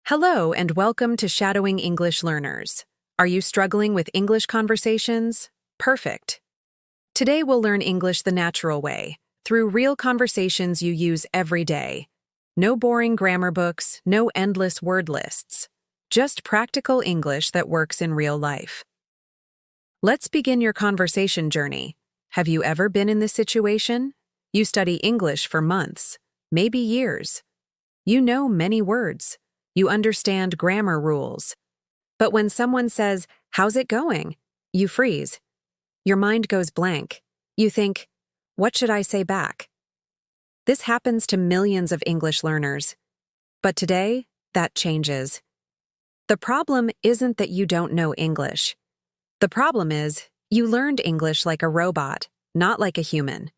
Hello and welcome to Shadowing English Learners. Are you struggling with English conversations? Perfect. Today we'll learn English the natural way, through real conversations you use every day. No boring grammar books, no endless word lists. Just practical English that works in real life. Let's begin your conversation journey. Have you ever been in this situation? You study English for months, maybe years. You know many words. You understand grammar rules. But when someone says, "How's it going?" you freeze. Your mind goes blank. You think, "What should I say back?" This happens to millions of English learners. But today, that changes. The problem isn't that you don't know English. The problem is, you learned English like a robot, not like a human.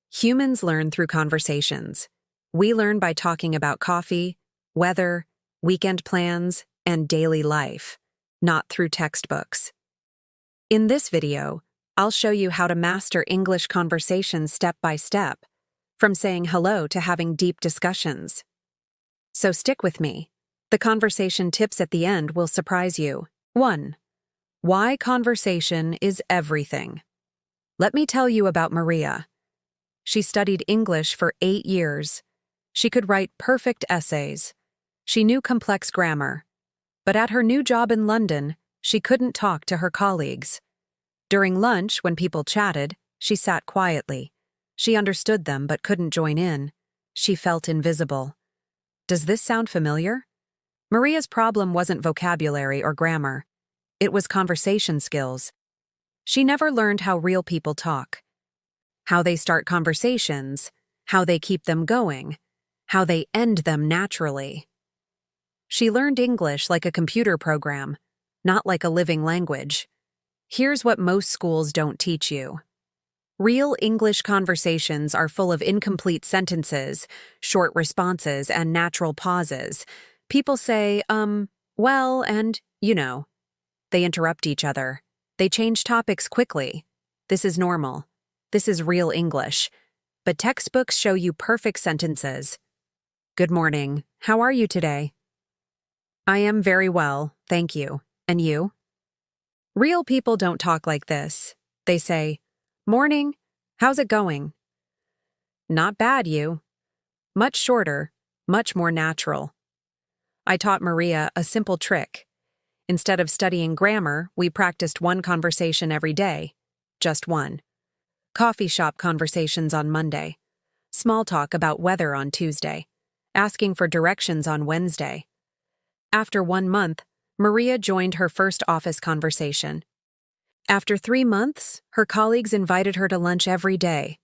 Humans learn through conversations. We learn by talking about coffee, weather, weekend plans, and daily life, not through textbooks. In this video, I'll show you how to master English conversations step by step, from saying hello to having deep discussions. So stick with me. The conversation tips at the end will surprise you. 1. Why conversation is everything. Let me tell you about Maria. She studied English for 8 years. She could write perfect essays. She knew complex grammar. But at her new job in London, she couldn't talk to her colleagues. During lunch, when people chatted, she sat quietly. She understood them but couldn't join in. She felt invisible. Does this sound familiar? Maria's problem wasn't vocabulary or grammar. It was conversation skills. She never learned how real people talk, how they start conversations, how they keep them going, how they end them naturally. She learned English like a computer program, not like a living language. Here's what most schools don't teach you. Real English conversations are full of incomplete sentences, short responses, and natural pauses. People say, well, and, you know. They interrupt each other. They change topics quickly. This is normal. This is real English. But textbooks show you perfect sentences. Good morning. How are you today? I am very well, thank you. And you? Real people don't talk like this. They say, "Morning, how's it going?" Not bad, you. Much shorter, much more natural. I taught Maria a simple trick. Instead of studying grammar, we practiced one conversation every day. Just one. Coffee shop conversations on Monday. Small talk about weather on Tuesday. Asking for directions on Wednesday. After 1 month, Maria joined her first office conversation. After 3 months, her colleagues invited her to lunch every day.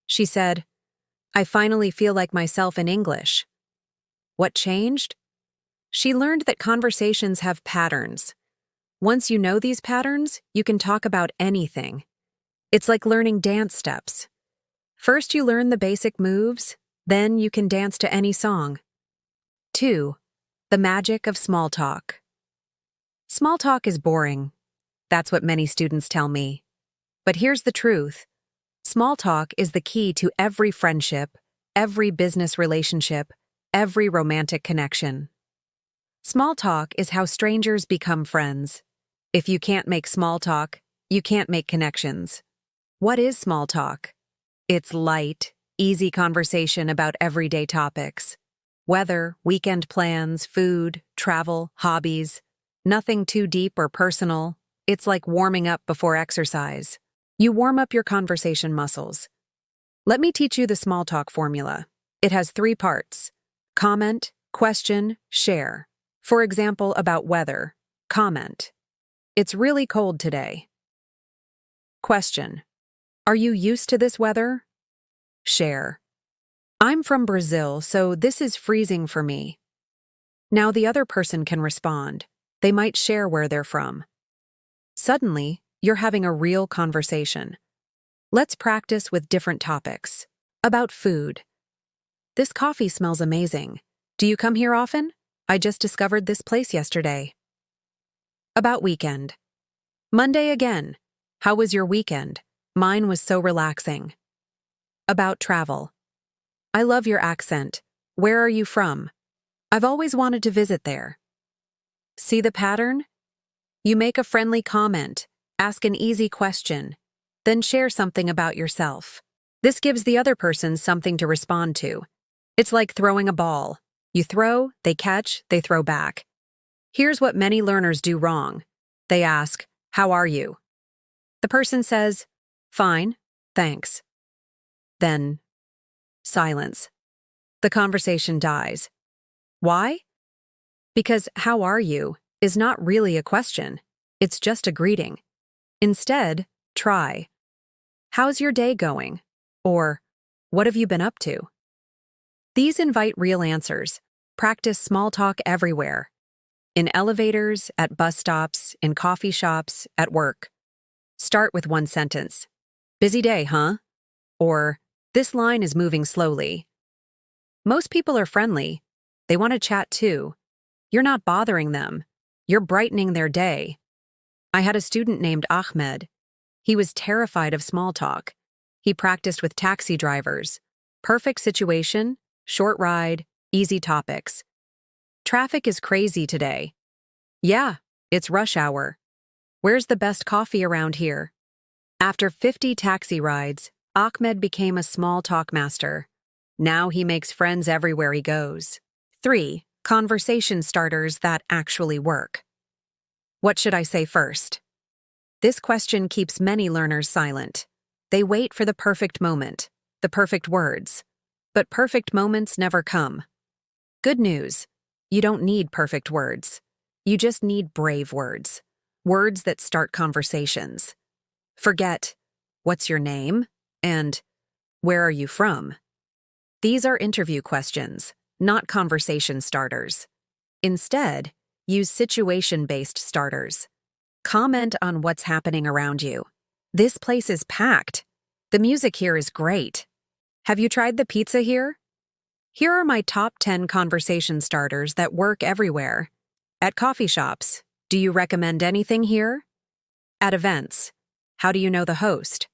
She said, "I finally feel like myself in English." What changed? She learned that conversations have patterns. Once you know these patterns, you can talk about anything. It's like learning dance steps. First you learn the basic moves, then you can dance to any song. 2. The magic of small talk. Small talk is boring. That's what many students tell me. But here's the truth. Small talk is the key to every friendship, every business relationship, every romantic connection. Small talk is how strangers become friends. If you can't make small talk, you can't make connections. What is small talk? It's light, easy conversation about everyday topics. Weather, weekend plans, food, travel, hobbies. Nothing too deep or personal. It's like warming up before exercise. You warm up your conversation muscles. Let me teach you the small talk formula. It has 3 parts. Comment, question, share. For example, about weather. Comment. It's really cold today. Question. Are you used to this weather? Share. I'm from Brazil, so this is freezing for me. Now the other person can respond. They might share where they're from. Suddenly, you're having a real conversation. Let's practice with different topics. About food. This coffee smells amazing. Do you come here often? I just discovered this place yesterday. About weekend. Monday again. How was your weekend? Mine was so relaxing. About travel. I love your accent. Where are you from? I've always wanted to visit there. See the pattern? You make a friendly comment, ask an easy question, then share something about yourself. This gives the other person something to respond to. It's like throwing a ball. You throw, they catch, they throw back. Here's what many learners do wrong. They ask, "How are you?" The person says, "Fine, thanks." Then, silence. The conversation dies. Why? Because "how are you" is not really a question. It's just a greeting. Instead, try, "How's your day going?" Or, "What have you been up to?" These invite real answers. Practice small talk everywhere. In elevators, at bus stops, in coffee shops, at work. Start with one sentence. "Busy day, huh?" Or, "This line is moving slowly." Most people are friendly. They want to chat too. You're not bothering them. You're brightening their day. I had a student named Ahmed. He was terrified of small talk. He practiced with taxi drivers. Perfect situation, short ride, easy topics. "Traffic is crazy today." "Yeah, it's rush hour." "Where's the best coffee around here?" After 50 taxi rides, Ahmed became a small talk master. Now he makes friends everywhere he goes. 3. Conversation starters that actually work. What should I say first? This question keeps many learners silent. They wait for the perfect moment, the perfect words. But perfect moments never come. Good news, you don't need perfect words. You just need brave words. Words that start conversations. Forget, "What's your name?" and "Where are you from?" These are interview questions, not conversation starters. Instead, use situation-based starters. Comment on what's happening around you. "This place is packed. The music here is great. Have you tried the pizza here?" Here are my top 10 conversation starters that work everywhere. At coffee shops, "Do you recommend anything here?" At events, "How do you know the host?"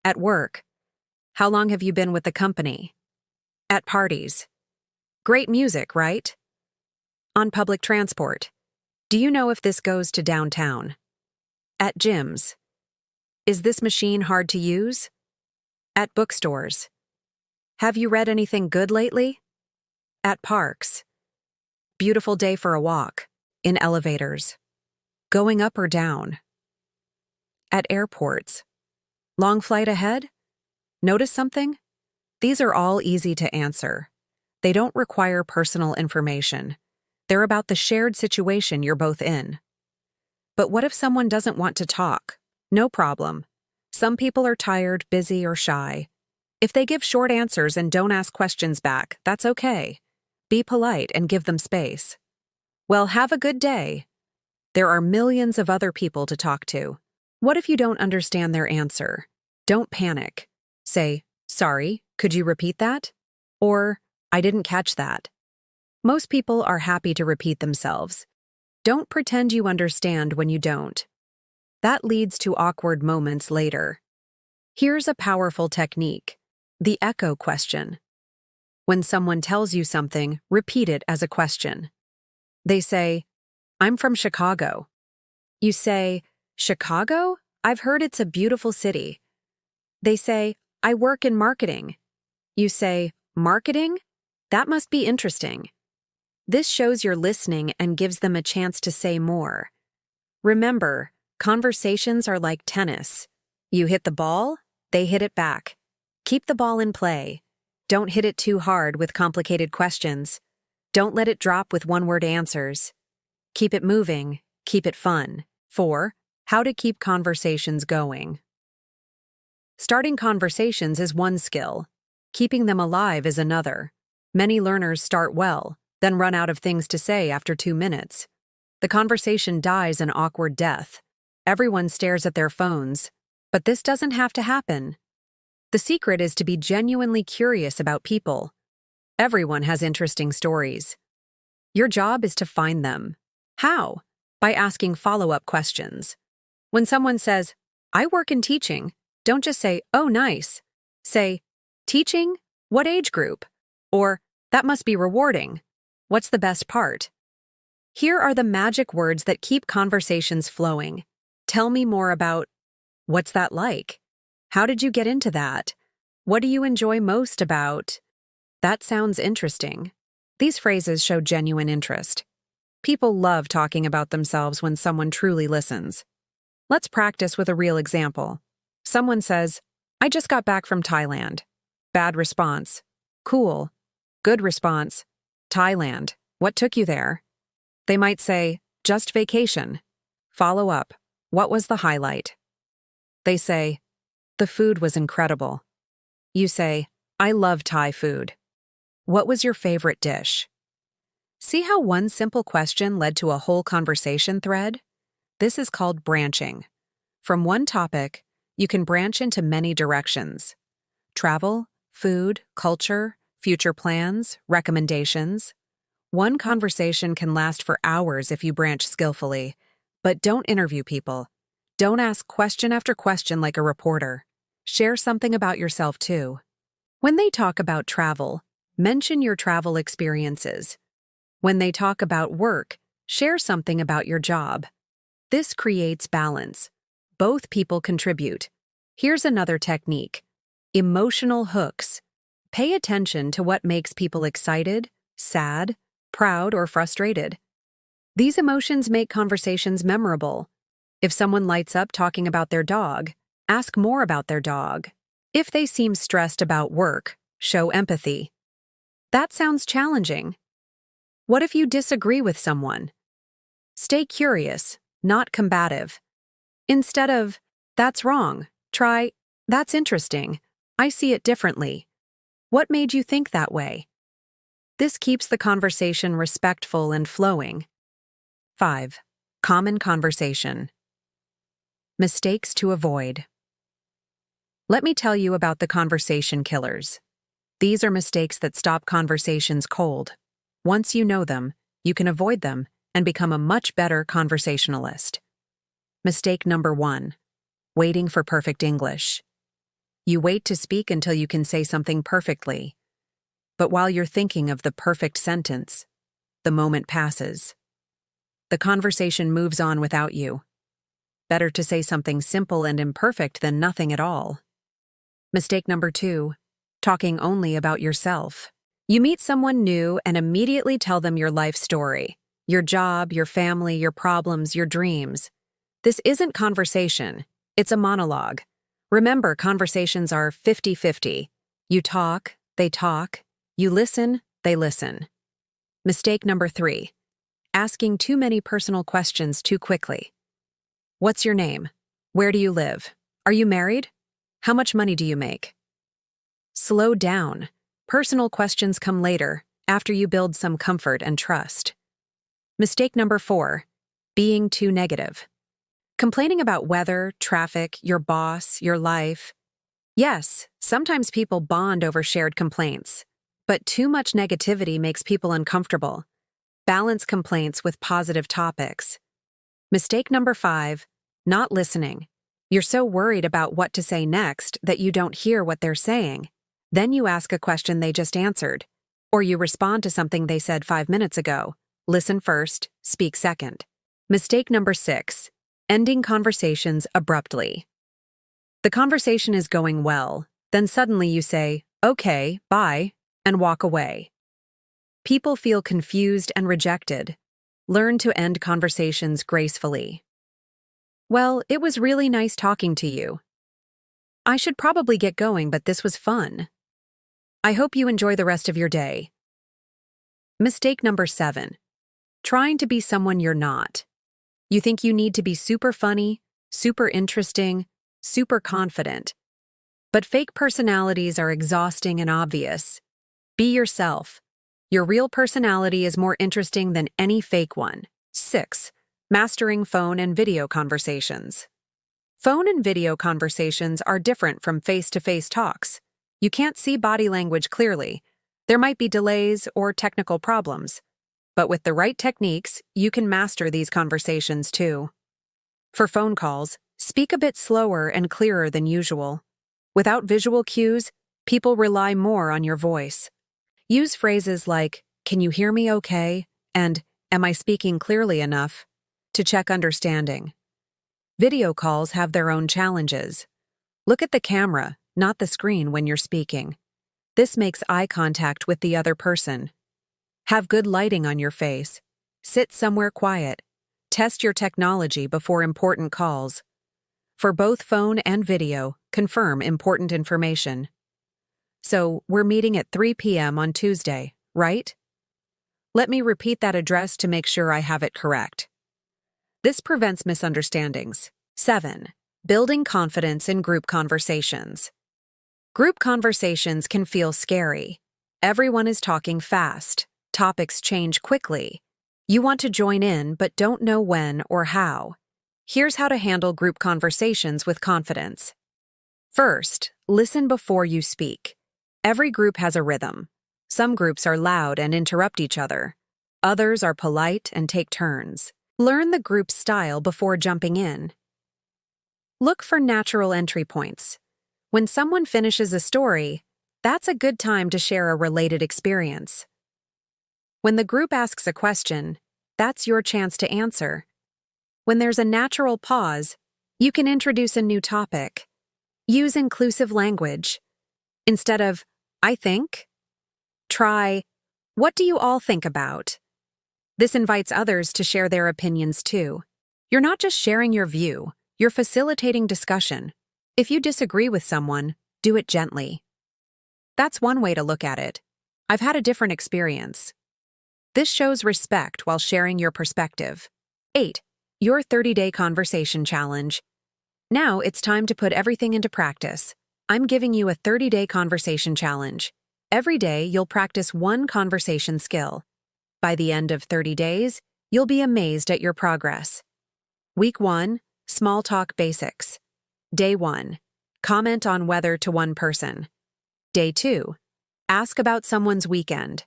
At work, "How long have you been with the company?" At parties, "Great music, right?" On public transport, "Do you know if this goes to downtown?" At gyms, "Is this machine hard to use?" At bookstores, "Have you read anything good lately?" At parks, "Beautiful day for a walk." In elevators, "Going up or down?" At airports, "Long flight ahead? Notice something?" These are all easy to answer. They don't require personal information. They're about the shared situation you're both in. But what if someone doesn't want to talk? No problem. Some people are tired, busy, or shy. If they give short answers and don't ask questions back, that's okay. Be polite and give them space. "Well, have a good day." There are millions of other people to talk to. What if you don't understand their answer? Don't panic. Say, "Sorry, could you repeat that?" Or, "I didn't catch that." Most people are happy to repeat themselves. Don't pretend you understand when you don't. That leads to awkward moments later. Here's a powerful technique: the echo question. When someone tells you something, repeat it as a question. They say, "I'm from Chicago." You say, "Chicago? I've heard it's a beautiful city." They say, "I work in marketing." You say, "Marketing? That must be interesting." This shows you're listening and gives them a chance to say more. Remember, conversations are like tennis. You hit the ball, they hit it back. Keep the ball in play. Don't hit it too hard with complicated questions. Don't let it drop with one-word answers. Keep it moving, keep it fun. 4. How to keep conversations going. Starting conversations is one skill. Keeping them alive is another. Many learners start well, then run out of things to say after 2 minutes. The conversation dies an awkward death. Everyone stares at their phones. But this doesn't have to happen. The secret is to be genuinely curious about people. Everyone has interesting stories. Your job is to find them. How? By asking follow-up questions. When someone says, "I work in teaching," don't just say, "Oh, nice." Say, "Teaching? What age group?" Or, "That must be rewarding." What's the best part? Here are the magic words that keep conversations flowing. Tell me more about what's that like? How did you get into that? What do you enjoy most about? That sounds interesting. These phrases show genuine interest. People love talking about themselves when someone truly listens. Let's practice with a real example. Someone says, I just got back from Thailand. Bad response. Cool. Good response. Thailand. What took you there? They might say, just vacation. Follow up. What was the highlight? They say, the food was incredible. You say, I love Thai food. What was your favorite dish? See how one simple question led to a whole conversation thread? This is called branching. From one topic, you can branch into many directions. Travel, food, culture, future plans, recommendations. One conversation can last for hours if you branch skillfully, but don't interview people. Don't ask question after question like a reporter. Share something about yourself too. When they talk about travel, mention your travel experiences. When they talk about work, share something about your job. This creates balance. Both people contribute. Here's another technique. Emotional hooks. Pay attention to what makes people excited, sad, proud, or frustrated. These emotions make conversations memorable. If someone lights up talking about their dog, ask more about their dog. If they seem stressed about work, show empathy. That sounds challenging. What if you disagree with someone? Stay curious, not combative. Instead of, that's wrong, try, that's interesting. I see it differently. What made you think that way? This keeps the conversation respectful and flowing. 5. Common conversation. Mistakes to avoid. Let me tell you about the conversation killers. These are mistakes that stop conversations cold. Once you know them, you can avoid them and become a much better conversationalist. Mistake number 1. Waiting for perfect English. You wait to speak until you can say something perfectly. But while you're thinking of the perfect sentence, the moment passes. The conversation moves on without you. Better to say something simple and imperfect than nothing at all. Mistake number 2. Talking only about yourself. You meet someone new and immediately tell them your life story, your job, your family, your problems, your dreams. This isn't conversation, it's a monologue. Remember, conversations are 50-50. You talk, they talk. You listen, they listen. Mistake number 3. Asking too many personal questions too quickly. What's your name? Where do you live? Are you married? How much money do you make? Slow down. Personal questions come later, after you build some comfort and trust. Mistake number 4. Being too negative. Complaining about weather, traffic, your boss, your life. Yes, sometimes people bond over shared complaints, but too much negativity makes people uncomfortable. Balance complaints with positive topics. Mistake number 5. Not listening. You're so worried about what to say next that you don't hear what they're saying. Then you ask a question they just answered, or you respond to something they said 5 minutes ago. Listen first, speak second. Mistake number 6. Ending conversations abruptly. The conversation is going well, then suddenly you say, okay, bye, and walk away. People feel confused and rejected. Learn to end conversations gracefully. Well, it was really nice talking to you. I should probably get going, but this was fun. I hope you enjoy the rest of your day. Mistake number 7. Trying to be someone you're not. You think you need to be super funny, super interesting, super confident. But fake personalities are exhausting and obvious. Be yourself. Your real personality is more interesting than any fake one. 6. Mastering phone and video conversations. Phone and video conversations are different from face-to-face talks. You can't see body language clearly. There might be delays or technical problems. But with the right techniques, you can master these conversations too. For phone calls, speak a bit slower and clearer than usual. Without visual cues, people rely more on your voice. Use phrases like, "Can you hear me okay?" and "Am I speaking clearly enough?" to check understanding. Video calls have their own challenges. Look at the camera, not the screen when you're speaking. This makes eye contact with the other person. Have good lighting on your face. Sit somewhere quiet. Test your technology before important calls. For both phone and video, confirm important information. So, we're meeting at 3 p.m. on Tuesday, right? Let me repeat that address to make sure I have it correct. This prevents misunderstandings. 7. Building confidence in group conversations. Group conversations can feel scary. Everyone is talking fast. Topics change quickly. You want to join in but don't know when or how. Here's how to handle group conversations with confidence. First, listen before you speak. Every group has a rhythm. Some groups are loud and interrupt each other. Others are polite and take turns. Learn the group's style before jumping in. Look for natural entry points. When someone finishes a story, that's a good time to share a related experience. When the group asks a question, that's your chance to answer. When there's a natural pause, you can introduce a new topic. Use inclusive language. Instead of, "I think," try, "What do you all think about?" This invites others to share their opinions too. You're not just sharing your view, you're facilitating discussion. If you disagree with someone, do it gently. That's one way to look at it. I've had a different experience. This shows respect while sharing your perspective. 8. Your 30-day conversation challenge. Now it's time to put everything into practice. I'm giving you a 30-day conversation challenge. Every day, you'll practice one conversation skill. By the end of 30 days, you'll be amazed at your progress. Week 1, Small Talk Basics. Day 1, Comment on weather to one person. Day 2, Ask about someone's weekend.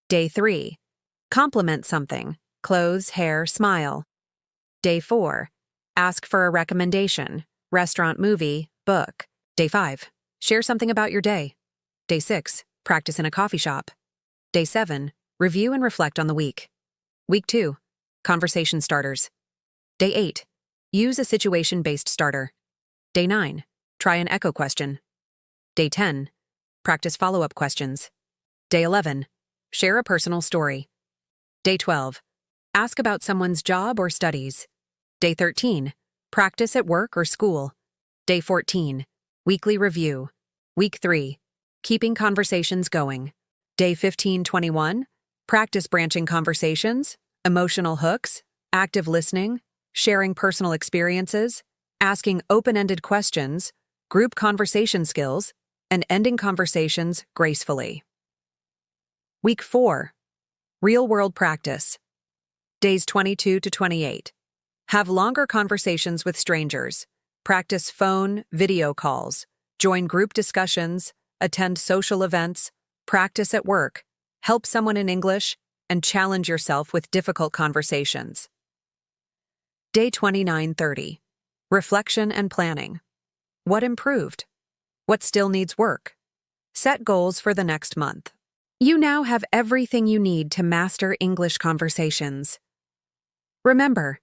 Day 3, Compliment something, clothes, hair, smile. Day 4, Ask for a recommendation, restaurant, movie, book. Day 5, Share something about your day. Day 6, Practice in a coffee shop. Day 7, Review and reflect on the week. Week 2, Conversation starters. Day 8, Use a situation-based starter. Day 9, Try an echo question. Day 10, Practice follow-up questions. Day 11, Share a personal story. Day 12, Ask about someone's job or studies. Day 13, Practice at work or school. Day 14, Weekly review. Week 3, Keeping conversations going. Day 15-21, Practice branching conversations, emotional hooks, active listening, sharing personal experiences, asking open-ended questions, group conversation skills, and ending conversations gracefully. Week 4, Real-world practice. Days 22-28. Have longer conversations with strangers. Practice phone, video calls. Join group discussions. Attend social events. Practice at work. Help someone in English, and challenge yourself with difficult conversations. Day 29-30. Reflection and planning. What improved? What still needs work? Set goals for the next month. You now have everything you need to master English conversations. Remember,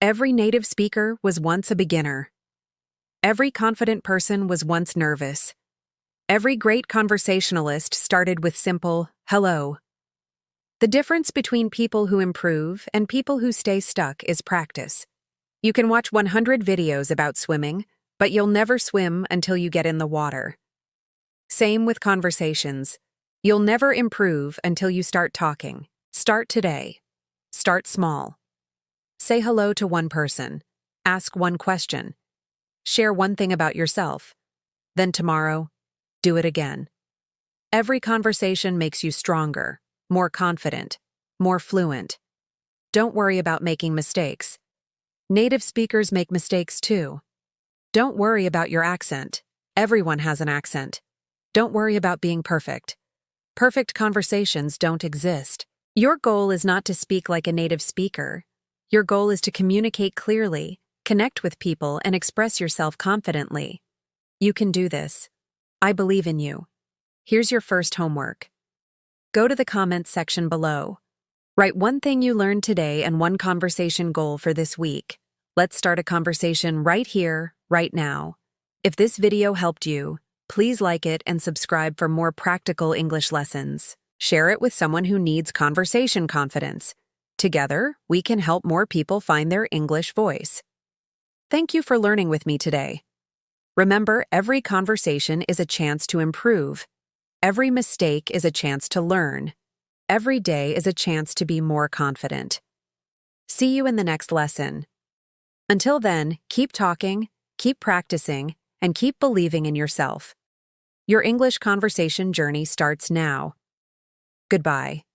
every native speaker was once a beginner. Every confident person was once nervous. Every great conversationalist started with simple, "Hello." The difference between people who improve and people who stay stuck is practice. You can watch 100 videos about swimming, but you'll never swim until you get in the water. Same with conversations. You'll never improve until you start talking. Start today. Start small. Say hello to one person. Ask one question. Share one thing about yourself. Then tomorrow, do it again. Every conversation makes you stronger, more confident, more fluent. Don't worry about making mistakes. Native speakers make mistakes too. Don't worry about your accent. Everyone has an accent. Don't worry about being perfect. Perfect conversations don't exist. Your goal is not to speak like a native speaker. Your goal is to communicate clearly, connect with people, and express yourself confidently. You can do this. I believe in you. Here's your first homework. Go to the comments section below. Write one thing you learned today and one conversation goal for this week. Let's start a conversation right here, right now. If this video helped you, please like it and subscribe for more practical English lessons. Share it with someone who needs conversation confidence. Together, we can help more people find their English voice. Thank you for learning with me today. Remember, every conversation is a chance to improve. Every mistake is a chance to learn. Every day is a chance to be more confident. See you in the next lesson. Until then, keep talking, keep practicing, and keep believing in yourself. Your English conversation journey starts now. Goodbye.